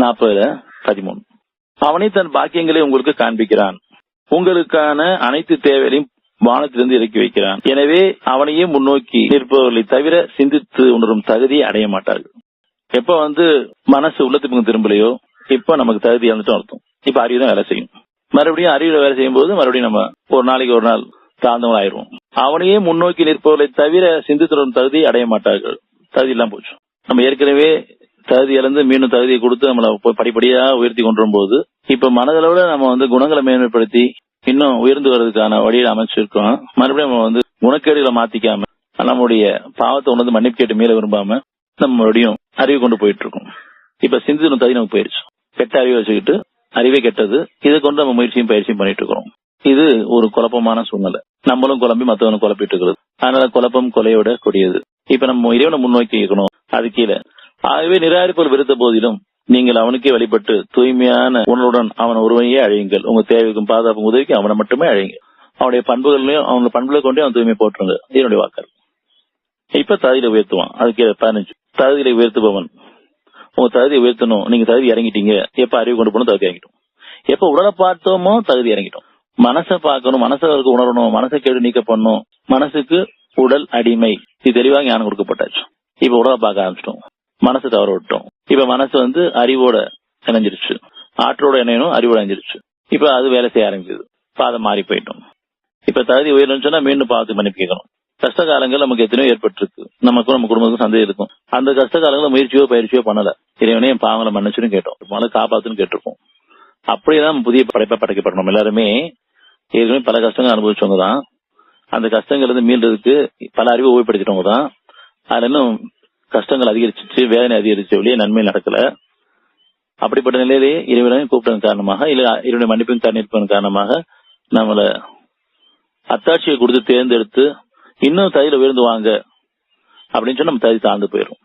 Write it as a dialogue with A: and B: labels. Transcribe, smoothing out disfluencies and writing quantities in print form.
A: 40:13. அவனே தன் பாக்கியங்களை உங்களுக்கு காண்பிக்கிறான், உங்களுக்கான அனைத்து தேவைகளையும் வானத்திலிருந்து இறக்கி வைக்கிறான். எனவே அவனையே முன்னோக்கி நிற்பவர்களை தவிர சிந்தித்து உணரும் தகுதியை அடைய மாட்டார்கள். எப்ப மனசு உள்ளத்துக்கு திரும்பலையோ இப்ப நமக்கு தகுதி வந்துட்டு அர்த்தம். இப்ப அறிவு தான் வேலை செய்யும். மறுபடியும் அறிவுல வேலை செய்யும் போது மறுபடியும் நம்ம ஒரு நாளைக்கு ஒரு நாள் தாழ்ந்தவங்க ஆயிடுவோம். அவனையே முன்னோக்கி நிற்பவர்களை தவிர சிந்தித்து தகுதியை அடைய மாட்டார்கள். தகுதி எல்லாம் போச்சு. நம்ம ஏற்கனவே தகுதி இழந்து மீண்டும் தகுதியை கொடுத்து நம்மளை படிப்படியா உயர்த்தி கொண்டு வரும்போது இப்ப மனதளவுல நம்ம குணங்களை மேன்மைப்படுத்தி இன்னும் உயர்ந்து வர்றதுக்கான வழியில அமைச்சிருக்கோம். மறுபடியும் நம்ம குணக்கேடுகளை மாத்திக்காம நம்முடைய பாவத்தை உணர்ந்து மன்னிப்பு கேட்டு மேல விரும்பாம நம்ம மறுபடியும் அறிவு கொண்டு போயிட்டு இருக்கோம். இப்ப சிந்தித்து தகுதி நமக்கு போயிருச்சு. கெட்ட அறிவை வச்சுக்கிட்டு அறிவே கெட்டது, இதை கொண்டு நம்ம முயற்சியும் பயிற்சியும் பண்ணிட்டு இருக்கிறோம். இது ஒரு குழப்பமான சூழ்நிலை. நம்மளும் குழம்பி மற்றவனும் குழப்பிட்டு இருக்கிறது. அதனால குழப்பம் கொலையோட கூடியது. இப்ப நம்ம இறைவனை முன்னோக்கி இருக்கணும். அது கீழே ஆகவே நிராகரிப்போர் விருத்த போதிலும் நீங்கள் அவனுக்கே வழிபட்டு தூய்மையான உணர்வுடன் அவன் ஒருவனையே அழையுங்கள். உங்க தேவைக்கும் பாதுகாப்பும் உதவிக்கும் அவனை மட்டுமே அழையுங்க. அவனுடைய பண்புகளையும் அவங்க பண்புகளை கொண்டே அவன் தூய்மை போட்டுருங்க. இதனுடைய வாக்கள். இப்ப தகுதியில உயர்த்துவான். அதுக்கு 15 தகுதியில உயர்த்துபவன். உங்க தகுதியை உயர்த்தணும். நீங்க தகுதி இறங்கிட்டீங்க. எப்ப அறிவு கொண்டு போகணும், தகுதி இறங்கிட்டோம். எப்ப உடலை பார்த்தோமோ தகுதி இறங்கிட்டோம். மனசை பார்க்கணும், மனசை உணரணும், மனசை கேடு நீக்க பண்ணணும். மனசுக்கு உடல் அடிமை. இது தெளிவாக ஞானம் கொடுக்கப்பட்டாச்சு. இப்ப உடலை பார்க்க ஆரம்பிச்சிட்டோம். மனசு தவற விட்டோம். இப்ப மனசு அறிவோட இணைஞ்சிருச்சு. ஆற்றோட இணையணும், அறிவோட இணைஞ்சிருச்சு. இப்ப அது வேலை செய்ய ஆரம்பிக்குது. பாதம் மாறி போயிட்டோம். இப்ப தகுதி உயரணும்னு சொன்னா மீண்டும் பாவத்துக்கு மன்னிப்பு கேட்கணும். கஷ்ட காலங்கள் நமக்கு எத்தனையோ ஏற்பட்டிருக்கு. நமக்கும் நம்ம குடும்பத்துக்கும் சந்தேகம் இருக்கும். அந்த கஷ்ட காலங்களில் முயற்சியோ பயிற்சியோ பண்ணல. இறைவனே என் பாவங்களை மன்னிச்சுன்னு கேட்டோம். மழை காப்பாத்துன்னு கேட்டிருப்போம். அப்படியேதான் புதிய படைப்பை படைக்கப்படணும். எல்லாருமே ஏற்கனவே பல கஷ்டங்கள் அனுபவிச்சவங்க தான். அந்த கஷ்டங்கள் மீள்றதுக்கு பல அறிவை உபயோகப்படுத்திட்டவங்க தான். அதுல இன்னும் கஷ்டங்கள் அதிகரிச்சிச்சு, வேதனை அதிகரிச்சு, வெளியே நன்மை நடக்கல. அப்படிப்பட்ட நிலையிலேயே இறைவனையும் கூப்பிட்டதன் காரணமாக இல்ல இறைவனை மன்னிப்பின் காரணம் காரணமாக நம்மள அத்தாட்சியை கொடுத்து தேர்ந்தெடுத்து இன்னும் தகுதியில உயர்ந்து வாங்க அப்படின்னு சொன்னா நம்ம தகுதி தாழ்ந்து போயிடும்.